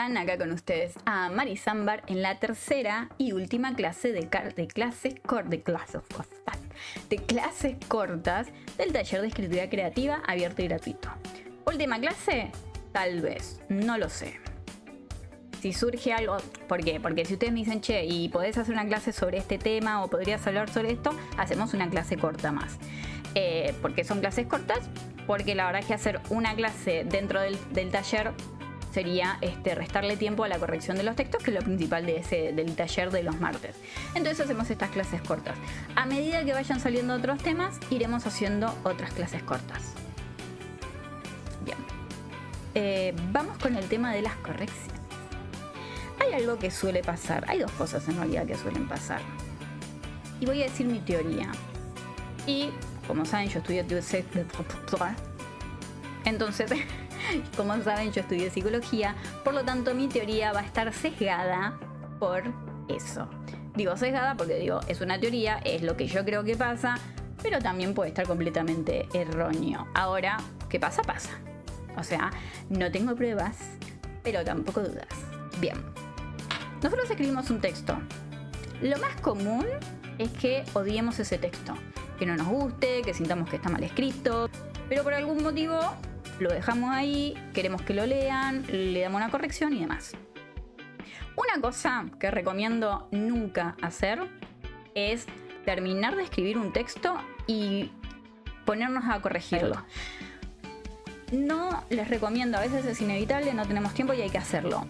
están? Acá con ustedes a Mari Zambar en la tercera y última clase de clases cortas del taller de escritura creativa abierto y gratuito. ¿Última clase? Tal vez, no lo sé. Si surge algo, ¿por qué? Porque si ustedes me dicen, che, y podés hacer una clase sobre este tema o podrías hablar sobre esto, hacemos una clase corta más. ¿Por qué son clases cortas? Porque la verdad es que hacer una clase dentro del taller sería restarle tiempo a la corrección de los textos, que es lo principal del taller de los martes. Entonces hacemos estas clases cortas. A medida que vayan saliendo otros temas, iremos haciendo otras clases cortas. Bien. Vamos con el tema de las correcciones. Hay algo que suele pasar. Hay dos cosas en realidad que suelen pasar. Y voy a decir mi teoría. Y, como saben, yo estudié... Entonces... Como saben, yo estudié psicología, por lo tanto mi teoría va a estar sesgada por eso. Digo sesgada porque digo, es una teoría, es lo que yo creo que pasa, pero también puede estar completamente erróneo. Ahora, ¿qué pasa? Pasa. O sea, no tengo pruebas, pero tampoco dudas. Bien. Nosotros escribimos un texto. Lo más común es que odiemos ese texto, que no nos guste, que sintamos que está mal escrito, pero por algún motivo lo dejamos ahí, queremos que lo lean, le damos una corrección y demás. Una cosa que recomiendo nunca hacer es terminar de escribir un texto y ponernos a corregirlo. No les recomiendo, a veces es inevitable, no tenemos tiempo y hay que hacerlo.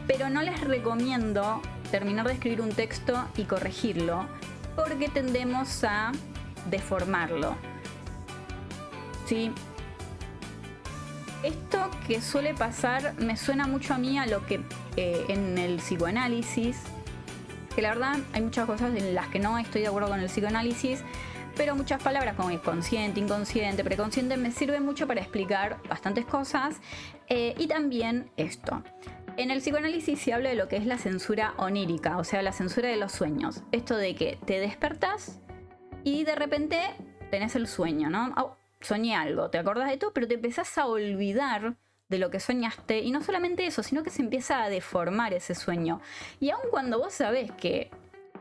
Pero no les recomiendo terminar de escribir un texto y corregirlo porque tendemos a deformarlo. ¿Sí? Esto que suele pasar me suena mucho a mí a lo que en el psicoanálisis, que la verdad hay muchas cosas en las que no estoy de acuerdo con el psicoanálisis, pero muchas palabras como consciente, inconsciente, preconsciente me sirven mucho para explicar bastantes cosas y también esto. En el psicoanálisis se habla de lo que es la censura onírica, o sea, la censura de los sueños. Esto de que te despertás y de repente tenés el sueño, ¿no? Soñé algo, te acordás de todo, pero te empezás a olvidar de lo que soñaste. Y no solamente eso, sino que se empieza a deformar ese sueño. Y aun cuando vos sabés que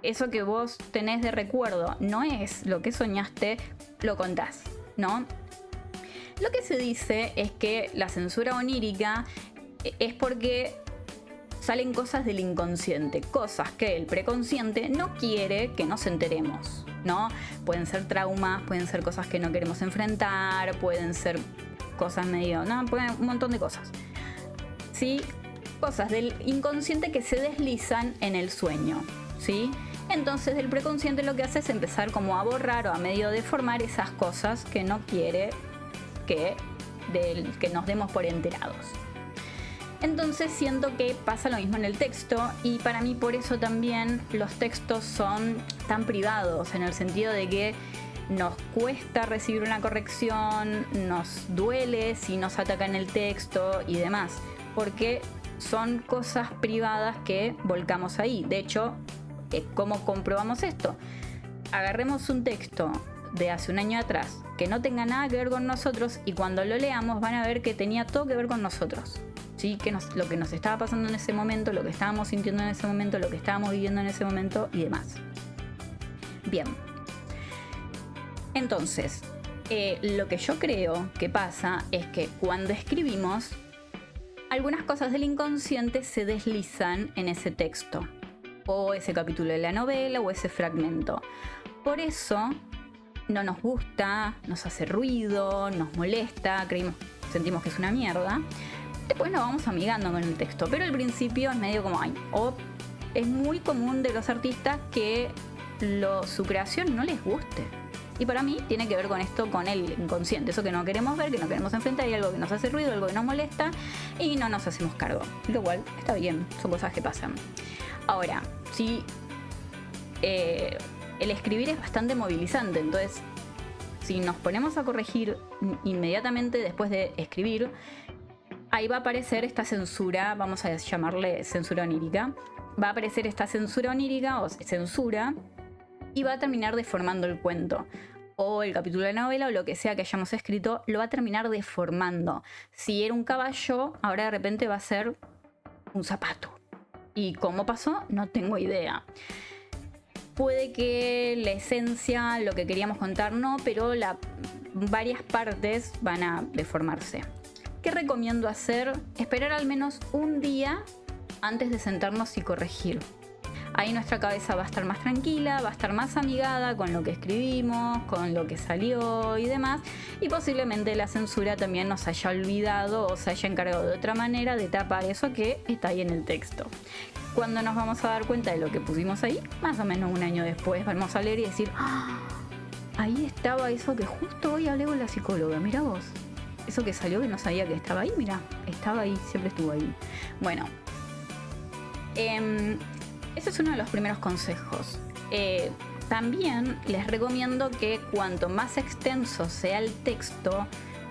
eso que vos tenés de recuerdo no es lo que soñaste, lo contás, ¿no? Lo que se dice es que la censura onírica es porque salen cosas del inconsciente, cosas que el preconsciente no quiere que nos enteremos, ¿no? Pueden ser traumas, pueden ser cosas que no queremos enfrentar, pueden ser cosas medio... No, pueden un montón de cosas. ¿Sí? Cosas del inconsciente que se deslizan en el sueño, ¿sí? Entonces el preconsciente lo que hace es empezar como a borrar o a medio deformar esas cosas que no quiere que nos demos por enterados. Entonces siento que pasa lo mismo en el texto y para mí por eso también los textos son tan privados, en el sentido de que nos cuesta recibir una corrección, nos duele si nos atacan el texto y demás, porque son cosas privadas que volcamos ahí. De hecho, ¿cómo comprobamos esto? Agarremos un texto de hace un año atrás que no tenga nada que ver con nosotros y cuando lo leamos van a ver que tenía todo que ver con nosotros. ¿Sí? Lo que nos estaba pasando en ese momento, lo que estábamos sintiendo en ese momento, lo que estábamos viviendo en ese momento y demás. Bien. Entonces, lo que yo creo que pasa es que cuando escribimos, algunas cosas del inconsciente se deslizan en ese texto, o ese capítulo de la novela, o ese fragmento. Por eso no nos gusta, nos hace ruido, nos molesta, sentimos que es una mierda. Después nos vamos amigando con el texto, pero al principio es medio como o es muy común de los artistas que su creación no les guste. Y para mí tiene que ver con esto, con el inconsciente, eso que no queremos ver, que no queremos enfrentar, hay algo que nos hace ruido, algo que nos molesta y no nos hacemos cargo. Lo cual está bien, son cosas que pasan. Ahora, si el escribir es bastante movilizante, entonces si nos ponemos a corregir inmediatamente después de escribir, ahí va a aparecer esta censura, vamos a llamarle censura onírica. Va a aparecer esta censura onírica o censura y va a terminar deformando el cuento. O el capítulo de la novela o lo que sea que hayamos escrito, lo va a terminar deformando. Si era un caballo, ahora de repente va a ser un zapato. ¿Y cómo pasó? No tengo idea. Puede que la esencia, lo que queríamos contar, no, pero varias partes van a deformarse. ¿Qué recomiendo hacer? Esperar al menos un día antes de sentarnos y corregir. Ahí nuestra cabeza va a estar más tranquila, va a estar más amigada con lo que escribimos, con lo que salió y demás. Y posiblemente la censura también nos haya olvidado o se haya encargado de otra manera de tapar eso que está ahí en el texto. Cuando nos vamos a dar cuenta de lo que pusimos ahí, más o menos un año después, vamos a leer y decir, ¡ah! Ahí estaba eso que justo hoy hablé con la psicóloga, mira vos. Eso que salió que no sabía que estaba ahí, mira, estaba ahí, siempre estuvo ahí. Bueno, ese es uno de los primeros consejos. También les recomiendo que cuanto más extenso sea el texto,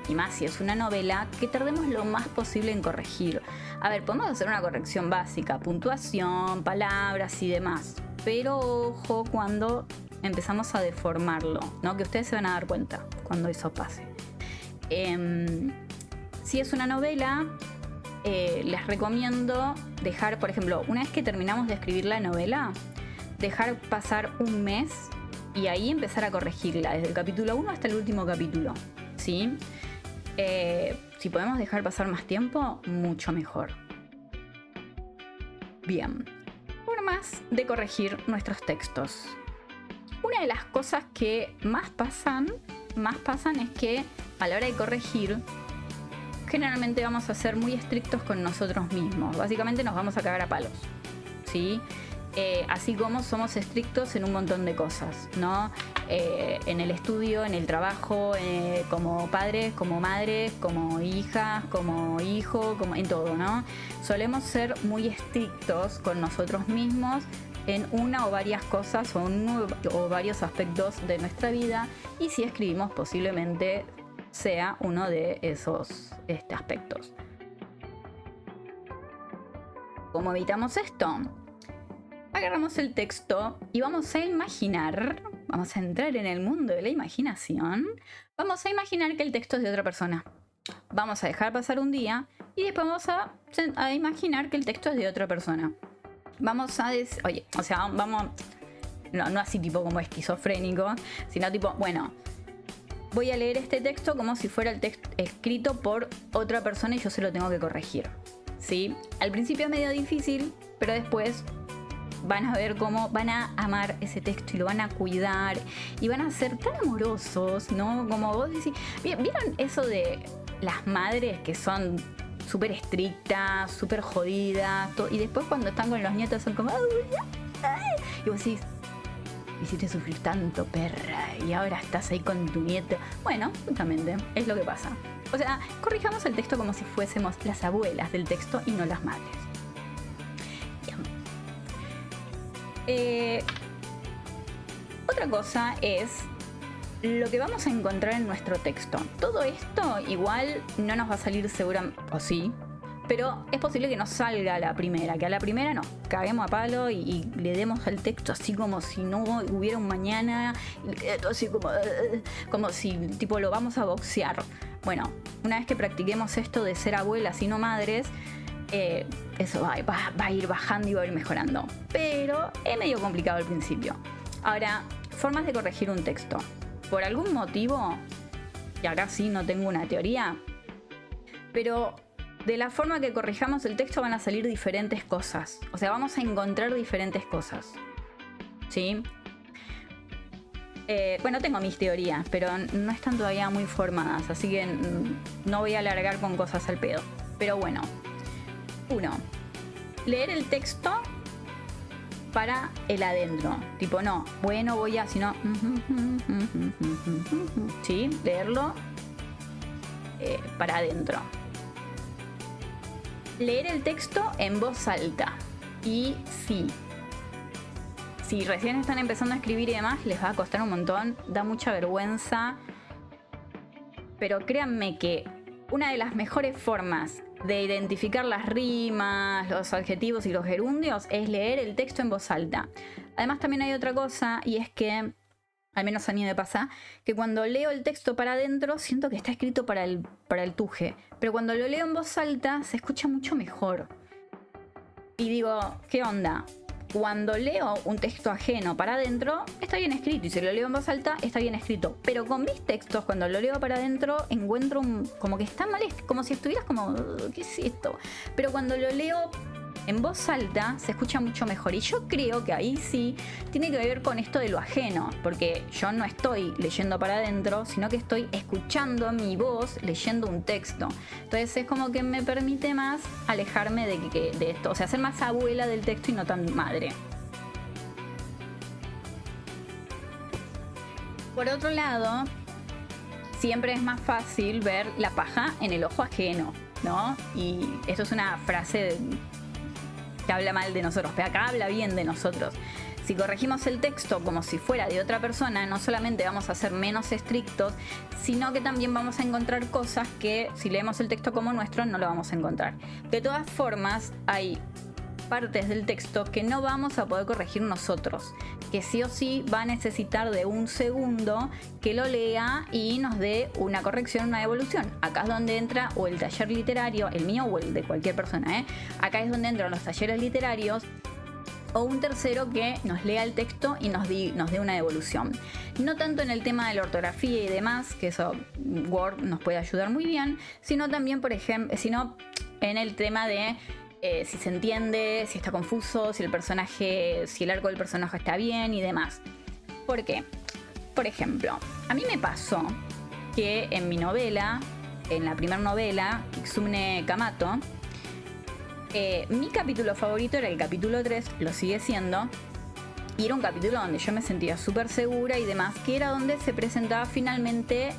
y más si es una novela, que tardemos lo más posible en corregir. A ver, podemos hacer una corrección básica, puntuación, palabras y demás, pero ojo cuando empezamos a deformarlo, ¿no? Que ustedes se van a dar cuenta cuando eso pase. Si es una novela, les recomiendo dejar, por ejemplo, una vez que terminamos de escribir la novela, dejar pasar un mes y ahí empezar a corregirla, desde el capítulo 1 hasta el último capítulo, ¿sí? Si podemos dejar pasar más tiempo, mucho mejor. Bien, formas de corregir nuestros textos. Una de las cosas que más pasan es que a la hora de corregir, generalmente vamos a ser muy estrictos con nosotros mismos. Básicamente nos vamos a cagar a palos, ¿sí? Así como somos estrictos en un montón de cosas, ¿no? En el estudio, en el trabajo, como padres, como madres, como hijas, como hijo, como en todo, ¿no? Solemos ser muy estrictos con nosotros mismos en una o varias cosas o varios aspectos de nuestra vida, y si escribimos posiblemente sea uno de esos aspectos. ¿Cómo evitamos esto? Agarramos el texto y vamos a imaginar, vamos a entrar en el mundo de la imaginación, vamos a imaginar que el texto es de otra persona. Vamos a dejar pasar un día y después vamos a imaginar que el texto es de otra persona. Vamos a decir, oye, o sea, vamos, no así tipo como esquizofrénico, sino tipo, bueno, voy a leer este texto como si fuera el texto escrito por otra persona y yo se lo tengo que corregir, ¿sí? Al principio es medio difícil, pero después van a ver cómo van a amar ese texto y lo van a cuidar y van a ser tan amorosos, ¿no? Como vos decís, ¿vieron eso de las madres que son súper estrictas, súper jodidas, y después cuando están con los nietos son como, ¡ay! Y vos decís, me hiciste sufrir tanto, perra, y ahora estás ahí con tu nieto. Bueno, justamente, es lo que pasa. O sea, corrijamos el texto como si fuésemos las abuelas del texto y no las madres. Otra cosa es lo que vamos a encontrar en nuestro texto. Todo esto igual no nos va a salir seguramente, o sí, pero es posible que nos salga a la primera, que a la primera nos caguemos a palo y le demos al texto así como si no hubiera un mañana, así como si tipo lo vamos a boxear. Bueno, una vez que practiquemos esto de ser abuelas y no madres, eso va a ir bajando y va a ir mejorando, pero es medio complicado al principio. Ahora, formas de corregir un texto. Por algún motivo, y acá sí no tengo una teoría, pero de la forma que corrijamos el texto van a salir diferentes cosas. O sea, vamos a encontrar diferentes cosas, ¿sí? Bueno, tengo mis teorías, pero no están todavía muy formadas, así que no voy a alargar con cosas al pedo. Pero bueno, 1. Leer el texto para el adentro. Tipo, no, bueno, voy a, sino, ¿sí? Leerlo para adentro. Leer el texto en voz alta. Y sí, si recién están empezando a escribir y demás, les va a costar un montón, da mucha vergüenza. Pero créanme que una de las mejores formas de identificar las rimas, los adjetivos y los gerundios es leer el texto en voz alta. Además también hay otra cosa, y es que, al menos a mí me pasa, que cuando leo el texto para adentro siento que está escrito para el tuje, pero cuando lo leo en voz alta se escucha mucho mejor. y digo, ¿qué onda? Cuando leo un texto ajeno para adentro, está bien escrito. Y si lo leo en voz alta, está bien escrito. Pero con mis textos, cuando lo leo para adentro, encuentro como que está mal, como si estuvieras como, ¿qué es esto? Pero cuando lo leo en voz alta, se escucha mucho mejor. Y yo creo que ahí sí tiene que ver con esto de lo ajeno. Porque yo no estoy leyendo para adentro, sino que estoy escuchando mi voz leyendo un texto. Entonces es como que me permite más alejarme de esto. O sea, ser más abuela del texto y no tan madre. Por otro lado, siempre es más fácil ver la paja en el ojo ajeno, ¿no? Y esto es una frase que habla mal de nosotros, pero acá habla bien de nosotros. Si corregimos el texto como si fuera de otra persona, no solamente vamos a ser menos estrictos, sino que también vamos a encontrar cosas que si leemos el texto como nuestro no lo vamos a encontrar. De todas formas, hay partes del texto que no vamos a poder corregir nosotros, que sí o sí va a necesitar de un segundo que lo lea y nos dé una corrección, una devolución. Acá es donde entra o el taller literario, el mío o el de cualquier persona, Acá es donde entran los talleres literarios o un tercero que nos lea el texto y nos dé una devolución. No tanto en el tema de la ortografía y demás, que eso Word nos puede ayudar muy bien, sino también, por ejemplo, en el tema de si se entiende, si está confuso, si el arco del personaje está bien y demás. ¿Por qué? Por ejemplo, a mí me pasó que en mi novela, en la primera novela, Kitsune Kamato, mi capítulo favorito era el capítulo 3, lo sigue siendo, y era un capítulo donde yo me sentía súper segura y demás, que era donde se presentaba finalmente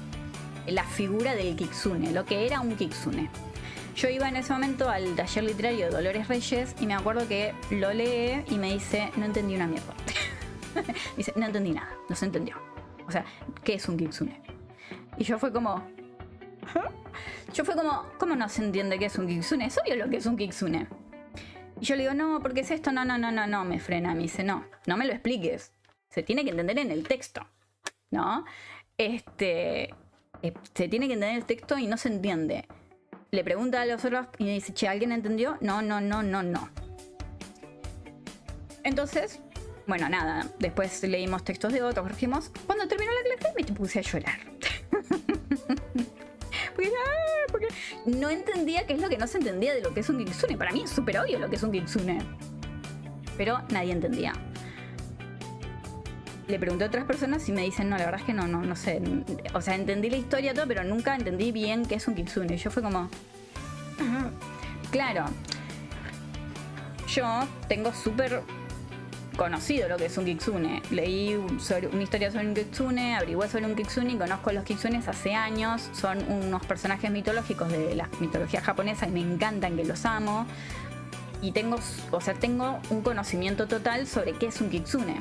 la figura del Kitsune, lo que era un Kitsune. Yo iba en ese momento al taller literario de Dolores Reyes y me acuerdo que lo lee y me dice, no entendí una mierda. Dice, no entendí nada, no se entendió. O sea, ¿qué es un Kitsune? Y yo fue como... ¿cómo no se entiende qué es un Kitsune? Es obvio lo que es un Kitsune. Y yo le digo, no, porque es esto, no, me frena. Me dice, no me lo expliques. Se tiene que entender en el texto, ¿no? Se tiene que entender el texto y no se entiende. Le pregunta a los otros y me dice, che, ¿alguien entendió? No. Entonces, bueno, nada. Después leímos textos de otros, corregimos. Cuando terminó la clase me puse a llorar. Porque no entendía qué es lo que no se entendía de lo que es un Kitsune. Para mí es súper obvio lo que es un Kitsune. Pero nadie entendía. Le pregunté a otras personas y me dicen, no, la verdad es que no sé. O sea, entendí la historia todo, pero nunca entendí bien qué es un Kitsune. Y yo fue como... Claro. Yo tengo súper conocido lo que es un Kitsune. Leí una historia sobre un Kitsune, averigüé sobre un Kitsune y conozco los Kitsunes hace años. Son unos personajes mitológicos de la mitología japonesa y me encantan, que los amo. Y tengo un conocimiento total sobre qué es un Kitsune.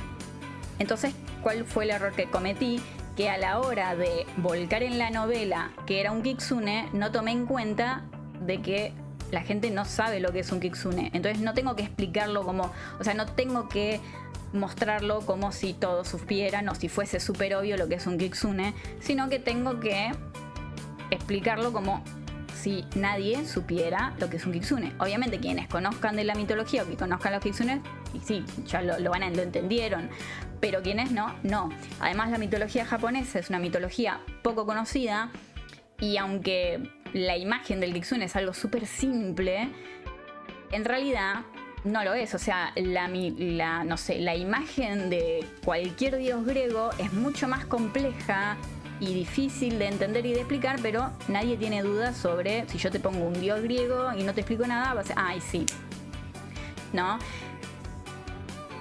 Entonces, ¿cuál fue el error que cometí? Que a la hora de volcar en la novela que era un Kitsune, no tomé en cuenta de que la gente no sabe lo que es un Kitsune. Entonces no tengo que explicarlo como... O sea, no tengo que mostrarlo como si todos supieran o si fuese súper obvio lo que es un Kitsune, sino que tengo que explicarlo como si nadie supiera lo que es un Kitsune. Obviamente quienes conozcan de la mitología o que conozcan los Kitsunes, y sí, ya lo entendieron. Pero quienes no. Además, la mitología japonesa es una mitología poco conocida y aunque la imagen del Kitsune es algo súper simple, en realidad no lo es. O sea, la imagen de cualquier dios griego es mucho más compleja y difícil de entender y de explicar, pero nadie tiene dudas sobre si yo te pongo un dios griego y no te explico nada, vas a decir, ay, sí, ¿no?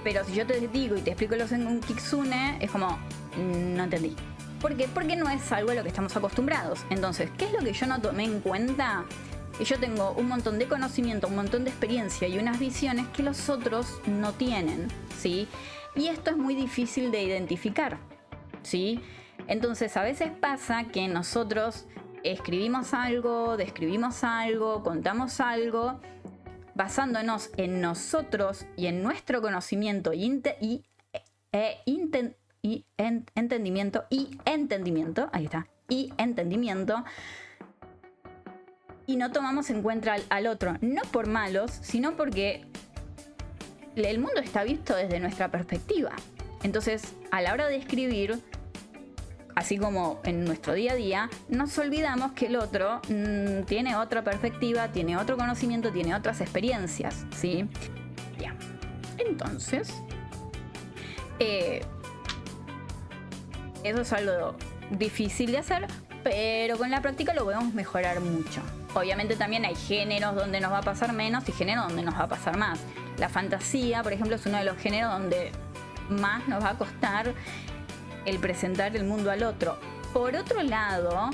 Pero si yo te digo y te explico lo que es un Kitsune, es como, no entendí. ¿Por qué? Porque no es algo a lo que estamos acostumbrados. Entonces, ¿qué es lo que yo no tomé en cuenta? Que yo tengo un montón de conocimiento, un montón de experiencia y unas visiones que los otros no tienen, ¿sí? Y esto es muy difícil de identificar, ¿sí? Entonces, a veces pasa que nosotros escribimos algo, describimos algo, contamos algo, basándonos en nosotros y en nuestro conocimiento entendimiento, y no tomamos en cuenta al otro, no por malos, sino porque el mundo está visto desde nuestra perspectiva. Entonces, a la hora de escribir, así como en nuestro día a día, nos olvidamos que el otro tiene otra perspectiva, tiene otro conocimiento, tiene otras experiencias, ¿sí? Bien. Entonces, eso es algo difícil de hacer, pero con la práctica lo podemos mejorar mucho. Obviamente también hay géneros donde nos va a pasar menos y géneros donde nos va a pasar más. La fantasía, por ejemplo, es uno de los géneros donde más nos va a costar el presentar el mundo al otro. Por otro lado,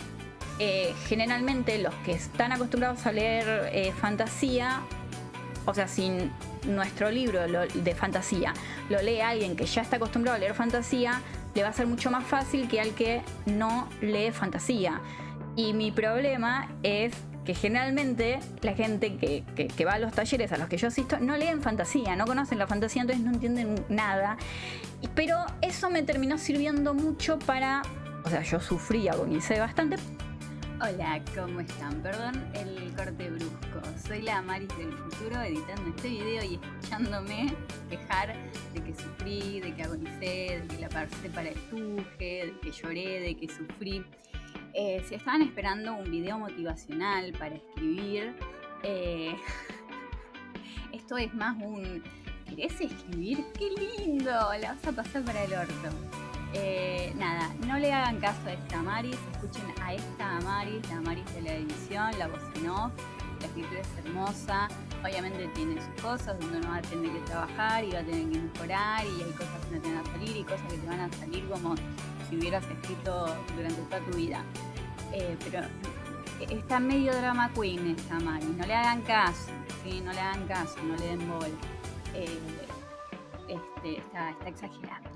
generalmente los que están acostumbrados a leer fantasía, o sea, si nuestro libro de fantasía lo lee alguien que ya está acostumbrado a leer fantasía, le va a ser mucho más fácil que al que no lee fantasía. Y mi problema es que generalmente la gente que va a los talleres a los que yo asisto no leen fantasía, no conocen la fantasía, entonces no entienden nada. Pero eso me terminó sirviendo mucho para... O sea, yo sufrí, agonicé bastante. Hola, ¿cómo están? Perdón el corte brusco. Soy la Amaris del futuro editando este video y escuchándome quejar de que sufrí, de que agonicé, de que la pasé para el tuje, de que lloré, de que sufrí. Si estaban esperando un video motivacional para escribir, esto es más un... ¿Querés escribir? ¡Qué lindo! La vas a pasar para el orto. Nada, no le hagan caso a esta Amaris, escuchen a esta Amaris, la Amaris de la edición, la voz en off. La escritura es hermosa, obviamente tiene sus cosas donde uno va a tener que trabajar y va a tener que mejorar, y hay cosas que no te van a salir y cosas que te van a salir como si hubieras escrito durante toda tu vida. Pero está medio drama queen esta Amaris, no le hagan caso, ¿sí? No le hagan caso, no le den bola. Está exagerando.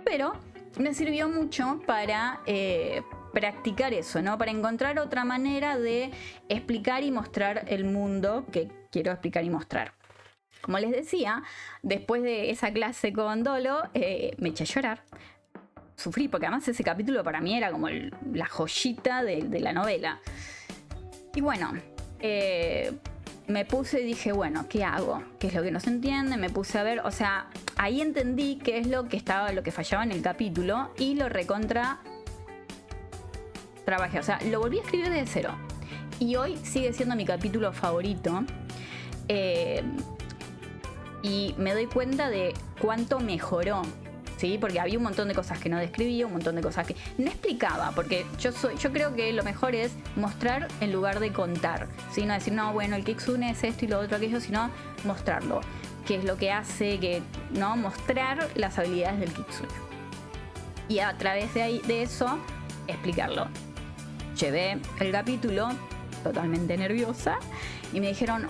Pero me sirvió mucho para practicar eso, ¿no? Para encontrar otra manera de explicar y mostrar el mundo que quiero explicar y mostrar. Como les decía, después de esa clase con Dolo, me eché a llorar. Sufrí, porque además ese capítulo para mí era como la joyita de la novela. Y bueno, me puse y dije, bueno, ¿qué hago? ¿Qué es lo que no se entiende? Me puse a ver, o sea, ahí entendí qué es lo que fallaba en el capítulo y lo recontra trabajé. O sea, lo volví a escribir desde cero. Y hoy sigue siendo mi capítulo favorito. Y me doy cuenta de cuánto mejoró. ¿Sí? Porque había un montón de cosas que no describía, un montón de cosas que no explicaba, porque yo creo que lo mejor es mostrar en lugar de contar, ¿sí? No decir, no, bueno, el Kitsune es esto y lo otro aquello, sino mostrarlo, qué es lo que hace, ¿no? Mostrar las habilidades del Kitsune. Y a través de eso, explicarlo. Llevé el capítulo totalmente nerviosa y me dijeron,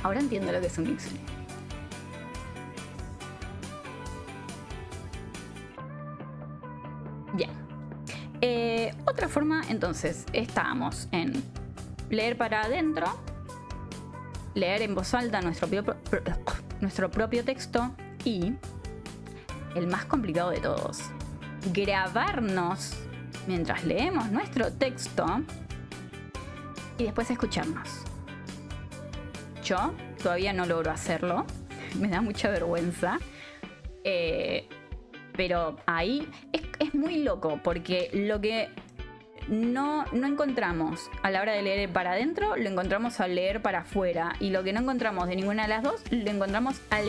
ahora entiendo lo que es un Kitsune. Bien. Otra forma, entonces, estábamos en leer para adentro, leer en voz alta nuestro propio texto y, el más complicado de todos, grabarnos mientras leemos nuestro texto y después escucharnos. Yo todavía no logro hacerlo, me da mucha vergüenza. Pero ahí es muy loco, porque lo que no encontramos a la hora de leer para adentro, lo encontramos al leer para afuera. Y lo que no encontramos de ninguna de las dos, lo encontramos al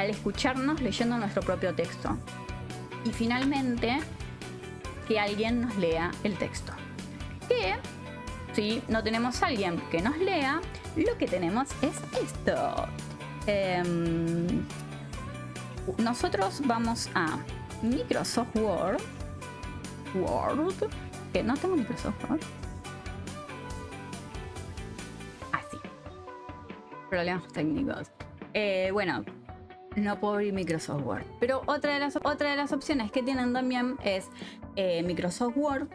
escucharnos leyendo nuestro propio texto. Y finalmente, que alguien nos lea el texto. Que si no tenemos a alguien que nos lea, lo que tenemos es esto. Nosotros vamos a Microsoft Word, que no tengo Microsoft Word. Así. Problemas técnicos. Bueno, no puedo abrir Microsoft Word. Pero otra de las opciones que tienen también es Microsoft Word.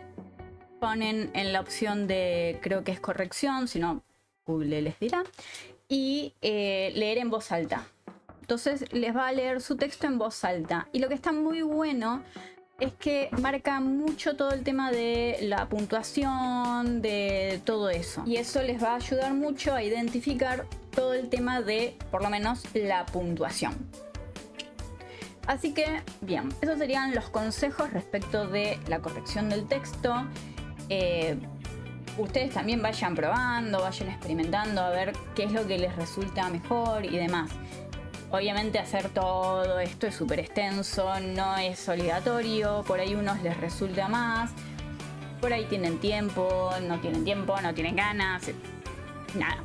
Ponen en la opción de, creo que es corrección, si no, Google les dirá. Y leer en voz alta. Entonces les va a leer su texto en voz alta. Y lo que está muy bueno es que marca mucho todo el tema de la puntuación, de todo eso. Y eso les va a ayudar mucho a identificar todo el tema de, por lo menos, la puntuación. Así que, bien, esos serían los consejos respecto de la corrección del texto. Ustedes también vayan probando, vayan experimentando a ver qué es lo que les resulta mejor y demás. Obviamente hacer todo esto es súper extenso, no es obligatorio, por ahí unos les resulta más, por ahí tienen tiempo, no tienen ganas, nada.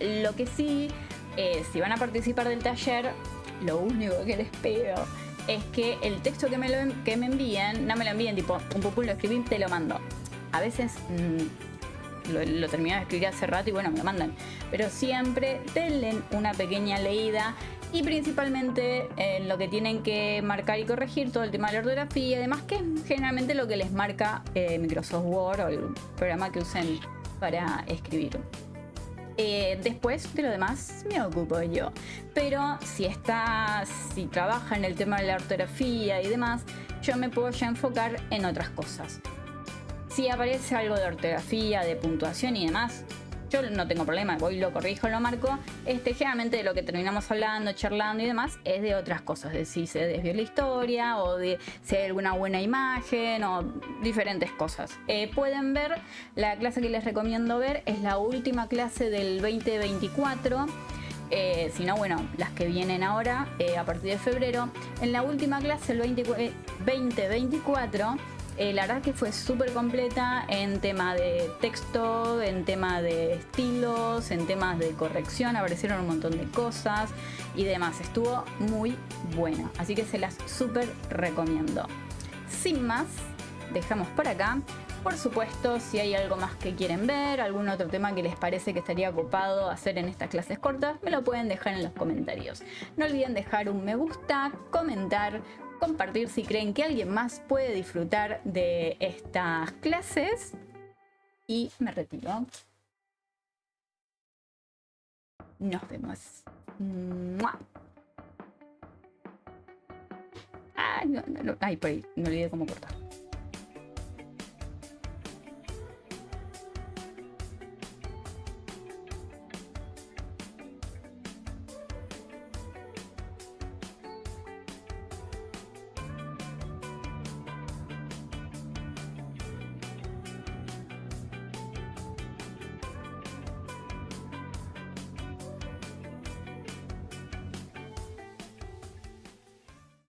Lo que sí, si van a participar del taller, lo único que les pido es que el texto que me envíen, no me lo envíen tipo, lo escribí, te lo mando. A veces lo terminé de escribir hace rato y bueno, me lo mandan. Pero siempre denle una pequeña leída y principalmente en lo que tienen que marcar y corregir, todo el tema de la ortografía y demás, que es generalmente lo que les marca Microsoft Word o el programa que usen para escribir. Después de lo demás me ocupo yo. Pero si trabaja en el tema de la ortografía y demás, yo me puedo ya enfocar en otras cosas. Si aparece algo de ortografía, de puntuación y demás, yo no tengo problema, voy, lo corrijo, lo marco. Generalmente de lo que terminamos hablando, charlando y demás, es de otras cosas, de si se desvió la historia o de si hay alguna buena imagen o diferentes cosas. Pueden ver, la clase que les recomiendo ver es la última clase del 2024. Si no, bueno, las que vienen ahora, a partir de febrero. En la última clase, el 2024, la verdad que fue súper completa en tema de texto, en tema de estilos, en temas de corrección, aparecieron un montón de cosas y demás. Estuvo muy buena, así que se las súper recomiendo. Sin más, dejamos por acá. Por supuesto, si hay algo más que quieren ver, algún otro tema que les parece que estaría copado hacer en estas clases cortas, me lo pueden dejar en los comentarios. No olviden dejar un me gusta, comentar, compartir si creen que alguien más puede disfrutar de estas clases. Y me retiro. Nos vemos. ¡Mua! Ay, no. Ay, por ahí, me olvidé cómo cortar.